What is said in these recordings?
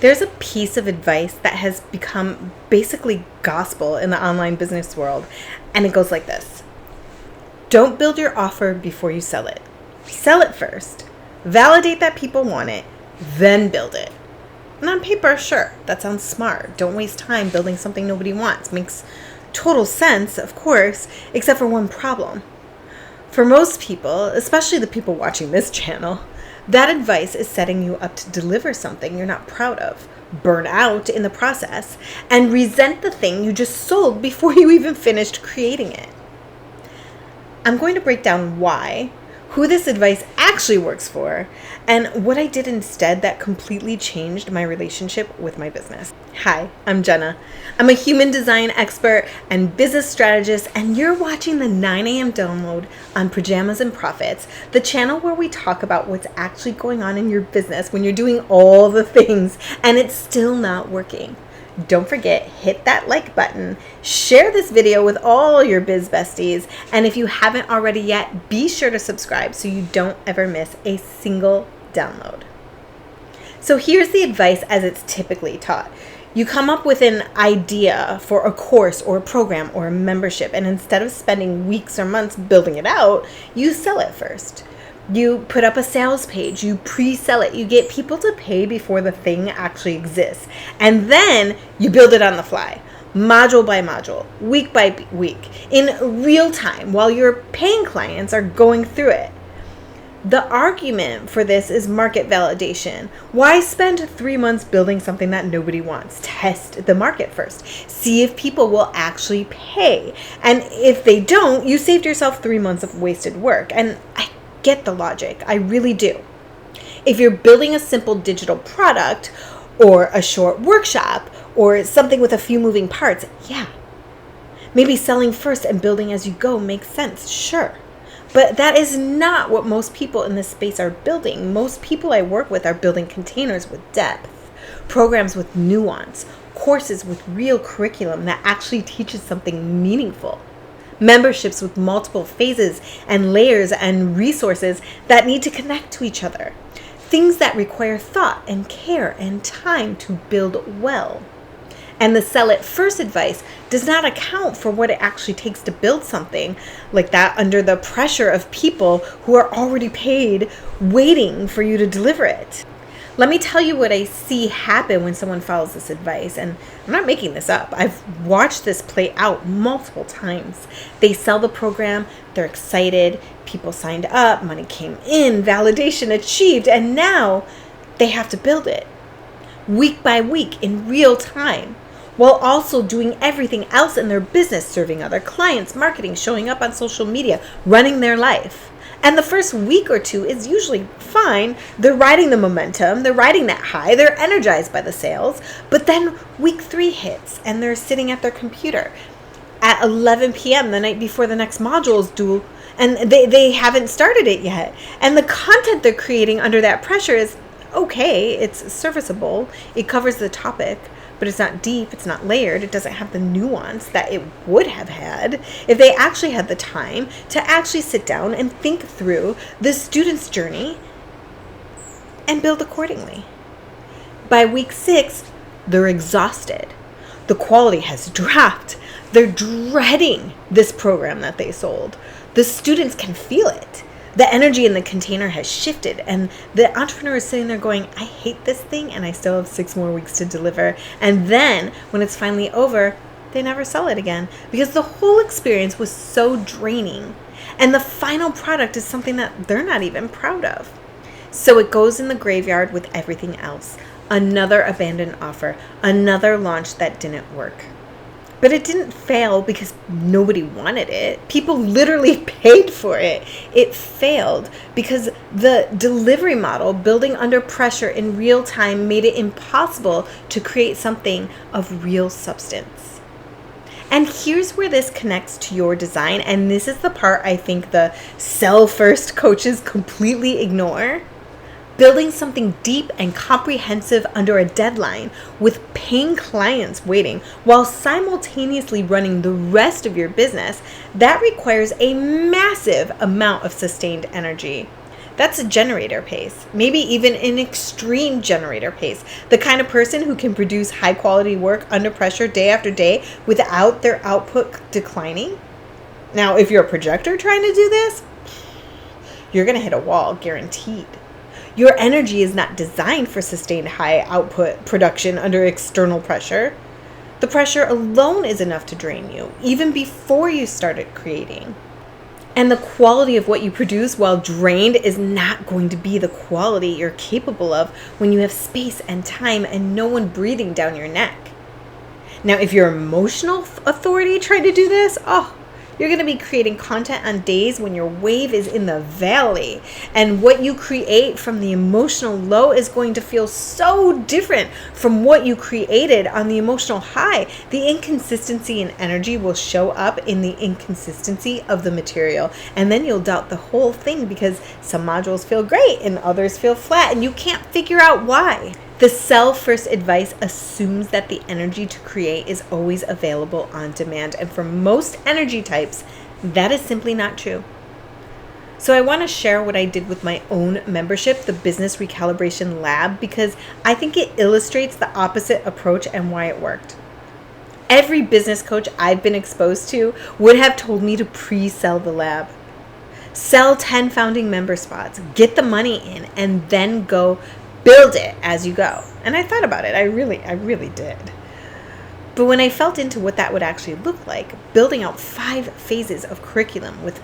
There's a piece of advice that has become basically gospel in the online business world, and it goes like this. Don't build your offer before you sell it. Sell it first. Validate that people want it, then build it. And on paper, sure, that sounds smart. Don't waste time building something nobody wants. Makes total sense, of course, except for one problem. For most people, especially the people watching this channel, that advice is setting you up to deliver something you're not proud of, burn out in the process, and resent the thing you just sold before you even finished creating it. I'm going to break down why, who this advice actually works for, and what I did instead that completely changed my relationship with my business. Hi, I'm Jenna. I'm a human design expert and business strategist, and you're watching the 9 a.m. download on Pajamas and Profits, the channel where we talk about what's actually going on in your business when you're doing all the things and it's still not working. Don't forget, hit that like button, share this video with all your biz besties, and if you haven't already yet, be sure to subscribe so you don't ever miss a single download. So here's the advice as it's typically taught. You come up with an idea for a course or a program or a membership, and instead of spending weeks or months building it out, you sell it first. You put up a sales page, you pre-sell it, you get people to pay before the thing actually exists. And then you build it on the fly, module by module, week by week, in real time while your paying clients are going through it. The argument for this is market validation. Why spend 3 months building something that nobody wants? Test the market first. See if people will actually pay. And if they don't, you saved yourself 3 months of wasted work. And I get the logic. I really do. If you're building a simple digital product or a short workshop or something with a few moving parts, yeah. Maybe selling first and building as you go makes sense, sure. But that is not what most people in this space are building. Most people I work with are building containers with depth, programs with nuance, courses with real curriculum that actually teaches something meaningful. Memberships with multiple phases and layers and resources that need to connect to each other. Things that require thought and care and time to build well. And the sell it first advice does not account for what it actually takes to build something like that under the pressure of people who are already paid, waiting for you to deliver it. Let me tell you what I see happen when someone follows this advice, and I'm not making this up. I've watched this play out multiple times. They sell the program, they're excited, people signed up, money came in, validation achieved, and now they have to build it week by week in real time, while also doing everything else in their business, serving other clients, marketing, showing up on social media, running their life. And the first week or two is usually fine. They're riding the momentum. They're riding that high. They're energized by the sales. But then week 3 hits and they're sitting at their computer at 11 p.m. the night before the next module is due. And they haven't started it yet. And the content they're creating under that pressure is okay. It's serviceable. It covers the topic. But it's not deep, it's not layered, it doesn't have the nuance that it would have had if they actually had the time to actually sit down and think through the student's journey and build accordingly. By week 6, they're exhausted. The quality has dropped. They're dreading this program that they sold. The students can feel it. The energy in the container has shifted, and the entrepreneur is sitting there going, I hate this thing and I still have 6 more weeks to deliver. And then when it's finally over, they never sell it again because the whole experience was so draining. And the final product is something that they're not even proud of. So it goes in the graveyard with everything else. Another abandoned offer, another launch that didn't work. But it didn't fail because nobody wanted it. People literally paid for it. It failed because the delivery model, building under pressure in real time, made it impossible to create something of real substance. And here's where this connects to your design. And this is the part I think the sell first coaches completely ignore. Building something deep and comprehensive under a deadline with paying clients waiting while simultaneously running the rest of your business, that requires a massive amount of sustained energy. That's a generator pace, maybe even an extreme generator pace. The kind of person who can produce high quality work under pressure day after day without their output declining. Now, if you're a projector trying to do this, you're going to hit a wall, guaranteed. Your energy is not designed for sustained high output production under external pressure. The pressure alone is enough to drain you, even before you started creating. And the quality of what you produce while drained is not going to be the quality you're capable of when you have space and time and no one breathing down your neck. Now, if your emotional authority tried to do this, you're going to be creating content on days when your wave is in the valley. And what you create from the emotional low is going to feel so different from what you created on the emotional high. The inconsistency in energy will show up in the inconsistency of the material. And then you'll doubt the whole thing because some modules feel great and others feel flat and you can't figure out why. The sell first advice assumes that the energy to create is always available on demand. And for most energy types, that is simply not true. So I want to share what I did with my own membership, the Business Recalibration Lab, because I think it illustrates the opposite approach and why it worked. Every business coach I've been exposed to would have told me to pre-sell the lab. Sell 10 founding member spots, get the money in, and then go build it as you go. And I thought about it. I really did. But when I felt into what that would actually look like, building out 5 phases of curriculum with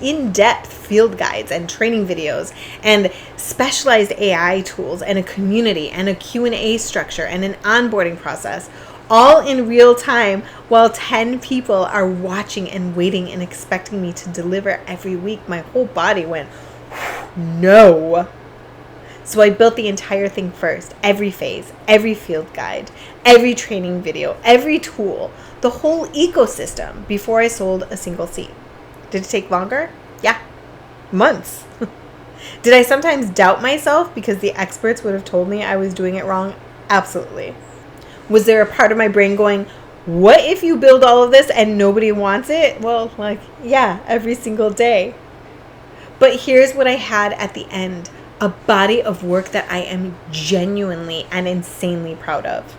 in-depth field guides and training videos and specialized AI tools and a community and a Q&A structure and an onboarding process, all in real time while 10 people are watching and waiting and expecting me to deliver every week, my whole body went, no. So I built the entire thing first, every phase, every field guide, every training video, every tool, the whole ecosystem before I sold a single seat. Did it take longer? Yeah, months. Did I sometimes doubt myself because the experts would have told me I was doing it wrong? Absolutely. Was there a part of my brain going, what if you build all of this and nobody wants it? Well, yeah, every single day. But here's what I had at the end. A body of work that I am genuinely and insanely proud of.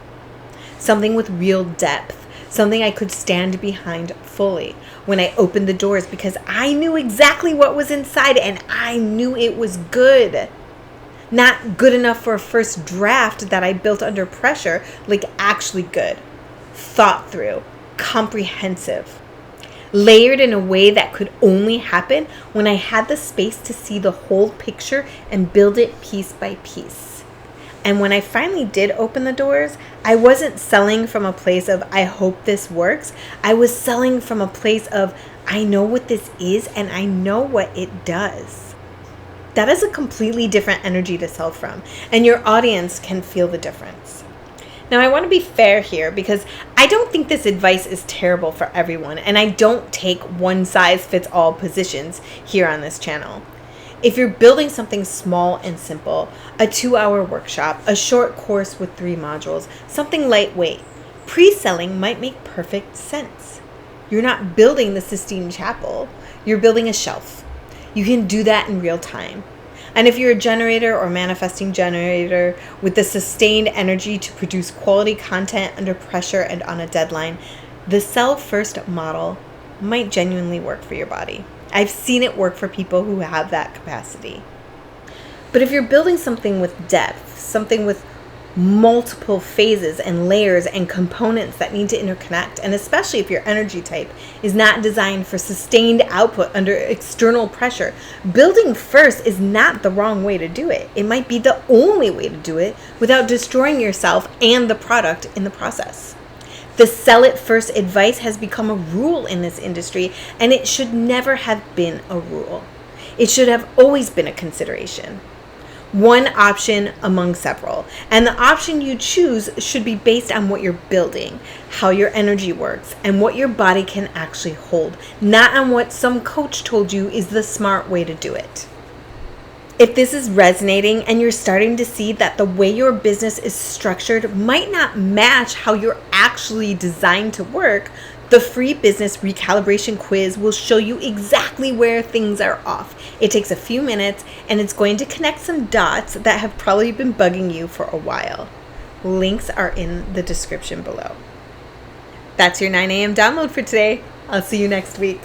Something with real depth. Something I could stand behind fully when I opened the doors because I knew exactly what was inside and I knew it was good. Not good enough for a first draft that I built under pressure, actually good. Thought through. Comprehensive. Layered in a way that could only happen when I had the space to see the whole picture and build it piece by piece. And when I finally did open the doors, I wasn't selling from a place of, I hope this works. I was selling from a place of, I know what this is and I know what it does. That is a completely different energy to sell from, and your audience can feel the difference. Now, I want to be fair here because I don't think this advice is terrible for everyone, and I don't take one-size-fits-all positions here on this channel. If you're building something small and simple, a 2-hour workshop, a short course with 3 modules, something lightweight, pre-selling might make perfect sense. You're not building the Sistine Chapel, you're building a shelf. You can do that in real time. And if you're a generator or manifesting generator with the sustained energy to produce quality content under pressure and on a deadline, the sell first model might genuinely work for your body. I've seen it work for people who have that capacity. But if you're building something with depth, something with multiple phases and layers and components that need to interconnect, and especially if your energy type is not designed for sustained output under external pressure, building first is not the wrong way to do it. It might be the only way to do it without destroying yourself and the product in the process. The sell it first advice has become a rule in this industry, and it should never have been a rule. It should have always been a consideration. One option among several. And the option you choose should be based on what you're building, how your energy works, and what your body can actually hold, not on what some coach told you is the smart way to do it. If this is resonating and you're starting to see that the way your business is structured might not match how you're actually designed to work, The free business recalibration quiz will show you exactly where things are off. It takes a few minutes and it's going to connect some dots that have probably been bugging you for a while. Links are in the description below. That's your 9 a.m. download for today. I'll see you next week.